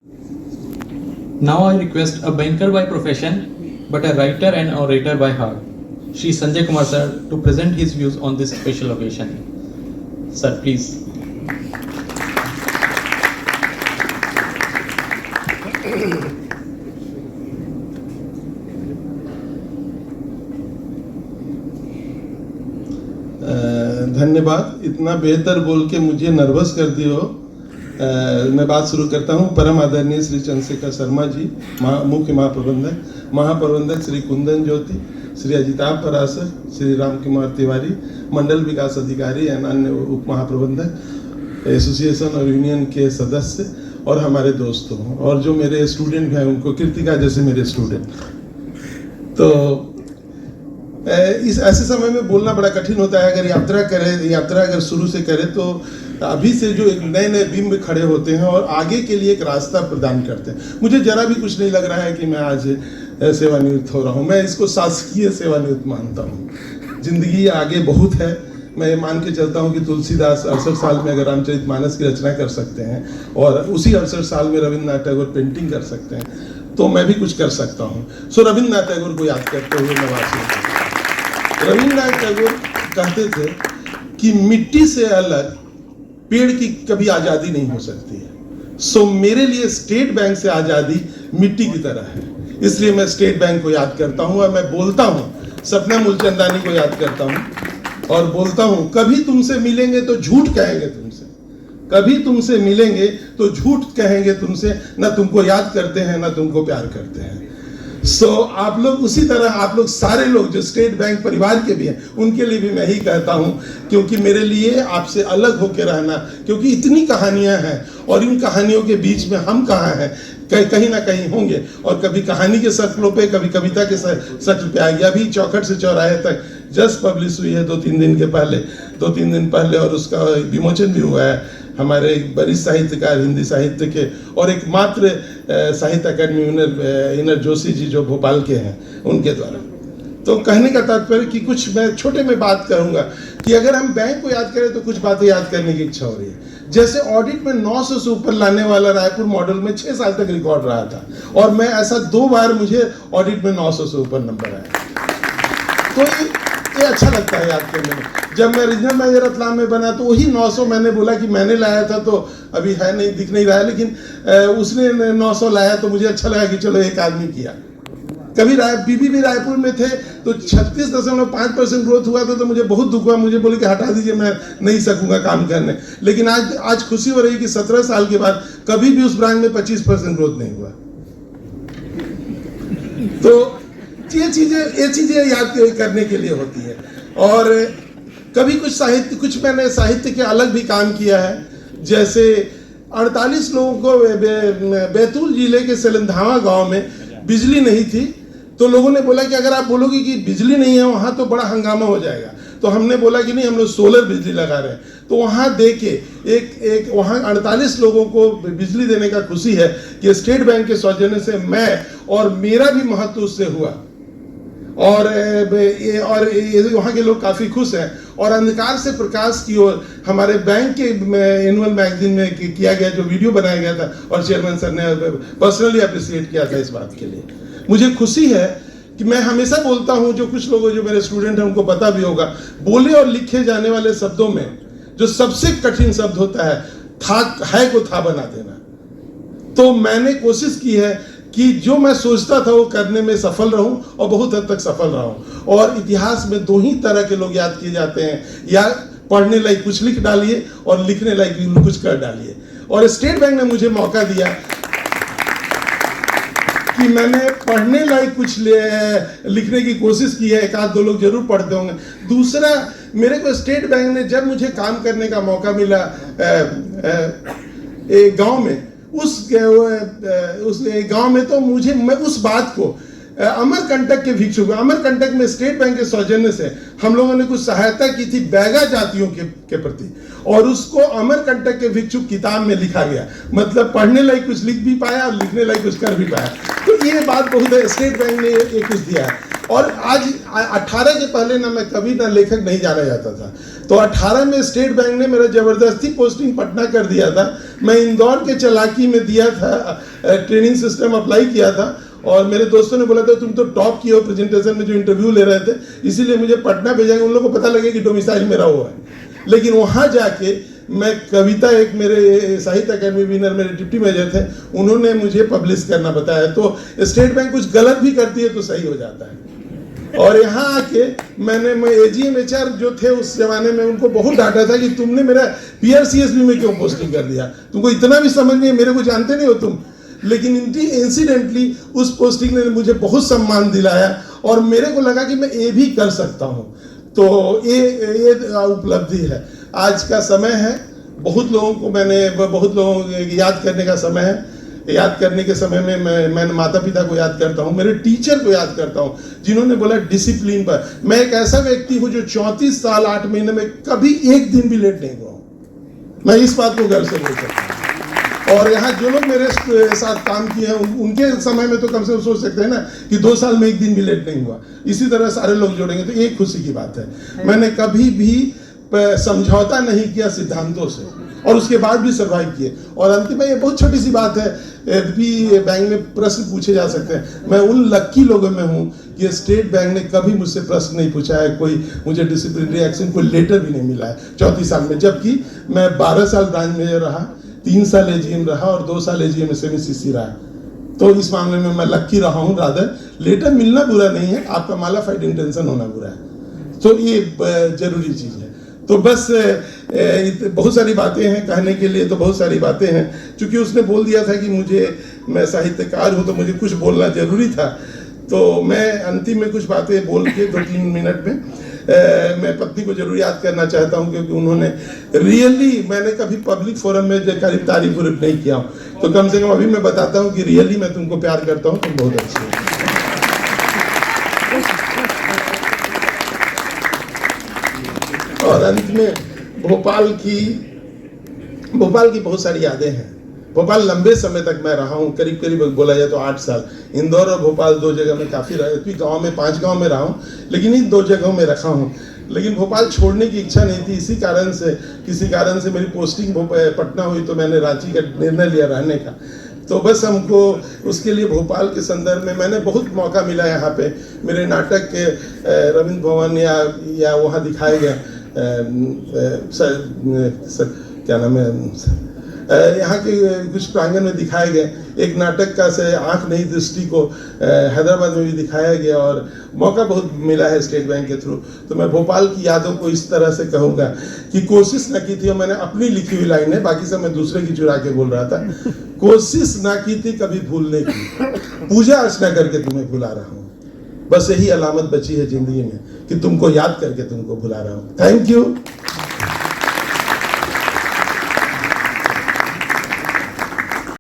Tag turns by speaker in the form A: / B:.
A: Now I request a banker by profession, but a writer and orator by heart, Shri Sanjay Kumar sir, to present his views on this special occasion. Sir, please.
B: धन्यवाद। इतना बेहतर बोल के मुझे nervous कर दिए हो। मैं बात शुरू करता हूँ। परम आदरणीय श्री चंद्रशेखर शर्मा जी, मुख्य महाप्रबंधक श्री कुंदन ज्योति, श्री अजिताभ पराशर, श्री राम कुमार तिवारी, मंडल विकास अधिकारी एवं अन्य उप महाप्रबंधक, एसोसिएशन और यूनियन के सदस्य और हमारे दोस्तों, और जो मेरे स्टूडेंट हैं उनको, कृतिका जैसे मेरे स्टूडेंट। तो इस ऐसे समय में बोलना बड़ा कठिन होता है। अगर यात्रा अगर शुरू से करें तो अभी से जो एक नए नए बिंब खड़े होते हैं और आगे के लिए एक रास्ता प्रदान करते हैं। मुझे जरा भी कुछ नहीं लग रहा है कि मैं आज सेवानिवृत्त हो रहा हूँ। मैं इसको शासकीय सेवानिवृत्त मानता हूँ। जिंदगी आगे बहुत है। मैं ये मान के चलता हूँ कि तुलसीदास 68 साल में अगर रामचरितमानस की रचना कर सकते हैं और उसी 68 साल में रविन्द्रनाथ टैगोर पेंटिंग कर सकते हैं, तो मैं भी कुछ कर सकता हूँ। सो रविन्द्रनाथ टैगोर को याद करते हुए मैं रविन्द्रनाथ टैगोर कहते थे कि मिट्टी से अलग पेड़ की कभी आजादी नहीं हो सकती है। सो मेरे लिए स्टेट बैंक से आजादी मिट्टी की तरह है। इसलिए मैं स्टेट बैंक को याद करता हूं और मैं बोलता हूं, सपना मूलचंदानी को याद करता हूं और बोलता हूं, कभी तुमसे मिलेंगे तो झूठ कहेंगे तुमसे, कभी तुमसे मिलेंगे तो झूठ कहेंगे तुमसे, ना तुमको याद करते हैं ना तुमको प्यार करते हैं। सो आप लोग उसी तरह, आप लोग सारे लोग जो स्टेट बैंक परिवार के भी हैं, उनके लिए भी मैं ही कहता हूं, क्योंकि मेरे लिए आपसे अलग होकर रहना, क्योंकि इतनी कहानियां हैं और इन कहानियों के बीच में हम कहाँ हैं, कहीं ना कहीं होंगे। और कभी कहानी के शक्लों पे, कभी कविता के शक्ल पे आएगी। अभी चौखट से चौराहे तक जस्ट पब्लिश हुई है 2-3 दिन पहले, और उसका विमोचन भी हुआ है हमारे एक वरिष्ठ साहित्यकार हिंदी साहित्य के और एकमात्र साहित्य अकादमी विनर जोशी जी जो भोपाल के हैं, उनके द्वारा। तो कहने का तात्पर्य कि कुछ मैं छोटे में बात करूंगा कि अगर हम बैंक को याद करें तो कुछ बातें याद करने की इच्छा हो रही है। जैसे ऑडिट में 900 से ऊपर लाने वाला रायपुर मॉडल में 6 साल तक रिकॉर्ड रहा था, और मैं ऐसा 2 बार मुझे ऑडिट में 900 से ऊपर नंबर आया। तो ये अच्छा लगता है याद करने में। जब मैं रीजनल मैनेजर रतलाम में बना तो वही 900 मैंने बोला कि मैंने लाया था, तो अभी है नहीं, दिख नहीं रहा है, लेकिन उसने 900 लाया तो मुझे अच्छा लगा कि चलो एक आदमी किया। कभी बीबी भी रायपुर में थे तो 36.5% ग्रोथ हुआ था, तो मुझे बहुत दुख हुआ। मुझे बोले कि हटा दीजिए, मैं नहीं सकूंगा काम करने। लेकिन आज खुशी हो रही कि 17 साल के बाद कभी भी उस ब्रांच में 25% ग्रोथ नहीं हुआ। तो ये चीजें याद करने के लिए होती है। और कभी कुछ मैंने साहित्य के अलग भी काम किया है। जैसे 48 लोगों को बैतूल जिले के सेलंधावा गांव में बिजली नहीं थी, तो लोगों ने बोला कि अगर आप बोलोगे कि बिजली नहीं है वहां तो बड़ा हंगामा हो जाएगा। तो हमने बोला कि नहीं, हम लोग सोलर बिजली लगा रहे हैं। तो वहां देके एक वहां 48 लोगों को बिजली देने का खुशी है कि स्टेट बैंक के सौजन्य से मैं और मेरा भी महत्व उससे हुआ, और वहाँ के लोग काफी खुश हैं। और अंधकार से प्रकाश की ओर हमारे बैंक के एनुअल मैगजीन में किया गया जो वीडियो बनाया गया था, और चेयरमैन सर ने पर्सनली अप्रिशिएट किया था इस बात के लिए। मुझे खुशी है कि मैं हमेशा बोलता हूँ, जो कुछ लोग जो मेरे स्टूडेंट हैं उनको पता भी होगा, बोले और लिखे जाने वाले शब्दों में जो सबसे कठिन शब्द होता है को था बना देना। तो मैंने कोशिश की है कि जो मैं सोचता था वो करने में सफल रहूं, और बहुत हद तक सफल रहा हूं। और इतिहास में 2 ही तरह के लोग याद किए जाते हैं, या पढ़ने लायक कुछ लिख डालिए और लिखने लायक कुछ कर डालिए। और स्टेट बैंक ने मुझे मौका दिया कि मैंने पढ़ने लायक कुछ लिखने की कोशिश की है। 1-2 लोग जरूर पढ़ते होंगे। दूसरा, मेरे को स्टेट बैंक ने जब मुझे काम करने का मौका मिला एक गांव में, उस गांव में, तो मैं उस बात को अमरकंटक के भिक्षुक, अमरकंटक में स्टेट बैंक के सौजन्य से हम लोगों ने कुछ सहायता की थी बैगा जातियों के प्रति, और उसको अमरकंटक के भिक्षुक किताब में लिखा गया। मतलब पढ़ने लायक कुछ लिख भी पाया और लिखने लायक कुछ कर भी पाया। तो ये बात बहुत है, स्टेट बैंक ने ये कुछ दिया है। और आज 18 के पहले ना मैं कभी ना लेखक नहीं जाना जाता था, तो 18 में स्टेट बैंक ने मेरा जबरदस्ती पोस्टिंग पटना कर दिया था। मैं इंदौर के चालाकी में दिया था, ट्रेनिंग सिस्टम अप्लाई किया था, और मेरे दोस्तों ने बोला था तुम तो टॉप किए हो प्रेजेंटेशन में जो इंटरव्यू ले रहे थे, इसीलिए मुझे पटना भेजेंगे, उन लोगों को पता लगे कि डोमिसाइल मेरा वो है। लेकिन वहाँ जाके मैं कविता, एक मेरे साहित्य अकादमी विनर मेरे डिप्टी मेजर थे, उन्होंने मुझे पब्लिश करना बताया। तो स्टेट बैंक कुछ गलत भी करती है तो सही हो जाता है। और यहाँ आके मैं AGM-HR जो थे उस जमाने में, उनको बहुत डांटा था कि तुमने मेरा PRCSB में क्यों पोस्टिंग कर दिया, तुमको इतना भी समझ नहीं है, मेरे को जानते नहीं हो तुम। लेकिन इंसिडेंटली उस पोस्टिंग ने मुझे बहुत सम्मान दिलाया और मेरे को लगा कि मैं ये भी कर सकता हूँ। तो ये उपलब्धि है। आज का समय है, बहुत लोगों को याद करने का समय है। याद करने के समय में मैं माता पिता को याद करता हूँ, मेरे टीचर को याद करता हूँ, जिन्होंने बोला डिसिप्लिन पर। मैं एक ऐसा व्यक्ति हूँ जो 34 साल 8 महीने में कभी एक दिन भी लेट नहीं हुआ हूँ। मैं इस बात को गर्व से बोल सकता हूँ। और यहाँ जो लोग मेरे साथ काम किए हैं, उनके समय में तो कम से कम सोच सकते हैं ना कि 2 साल में एक दिन भी लेट नहीं हुआ। इसी तरह सारे लोग जोड़ेंगे तो एक खुशी की बात है। मैंने कभी भी समझौता नहीं किया सिद्धांतों से, और उसके बाद भी सर्वाइव किए। और अंतिम में ये बहुत छोटी सी बात है, भी बैंक में प्रश्न पूछे जा सकते हैं। मैं उन लक्की लोगों में हूँ कि स्टेट बैंक ने कभी मुझसे प्रश्न नहीं पूछा है, कोई मुझे डिसिप्लिनरी एक्शन, कोई लेटर भी नहीं मिला है 34 साल में। जबकि मैं 12 साल ब्रांच मेजर रहा, 3 साल AGM रहा और 2 साल AGM SME-CC रहा। तो इस मामले में मैं लक्की रहा हूँ। रादर लेटर मिलना बुरा नहीं है, आपका मालाफाइड इंटेंशन होना बुरा है। तो ये जरूरी चीज़ है। तो बस बहुत सारी बातें हैं कहने के लिए, तो बहुत सारी बातें हैं। चूंकि उसने बोल दिया था कि मैं साहित्यकार हूँ तो मुझे कुछ बोलना जरूरी था, तो मैं अंतिम में कुछ बातें बोल के 2-3 मिनट में मैं पत्नी को जरूर याद करना चाहता हूँ, क्योंकि उन्होंने मैंने कभी पब्लिक फोरम में करीब तारीफ नहीं किया हूँ, तो कम से कम अभी मैं बताता हूँ कि रियली मैं तुमको प्यार करता हूँ, तुम बहुत अच्छी हो। और अंत में भोपाल की बहुत सारी यादें हैं। भोपाल लंबे समय तक मैं रहा हूँ, करीब बोला जाए तो 8 साल। इंदौर और भोपाल 2 जगह में काफ़ी रहा, गांव में 5 गांव में रहा हूँ, लेकिन इन 2 जगहों में रखा हूँ। लेकिन भोपाल छोड़ने की इच्छा नहीं थी। किसी कारण से मेरी पोस्टिंग पटना हुई, तो मैंने रांची का निर्णय लिया रहने का। तो बस हमको उसके लिए भोपाल के संदर्भ में मैंने बहुत मौका मिला। यहाँ पे मेरे नाटक के रविंद्र भवन या वहाँ दिखाए गए, क्या नाम है, यहाँ के कुछ प्रांगण में दिखाए गए। एक नाटक का से आँख नहीं दृष्टि को हैदराबाद में भी दिखाया गया, और मौका बहुत मिला है स्टेट बैंक के थ्रू। तो मैं भोपाल की यादों को इस तरह से कहूँगा कि कोशिश ना की थी, और मैंने अपनी लिखी हुई लाइन है, बाकी सब मैं दूसरे की चुरा के बोल रहा था। कोशिश ना की थी कभी भूलने की, पूजा अर्चना करके तुम्हें भुला रहा हूँ। बस यही अलामत बची है जिंदगी में कि तुमको याद करके तुमको भुला रहा हूँ। Thank you.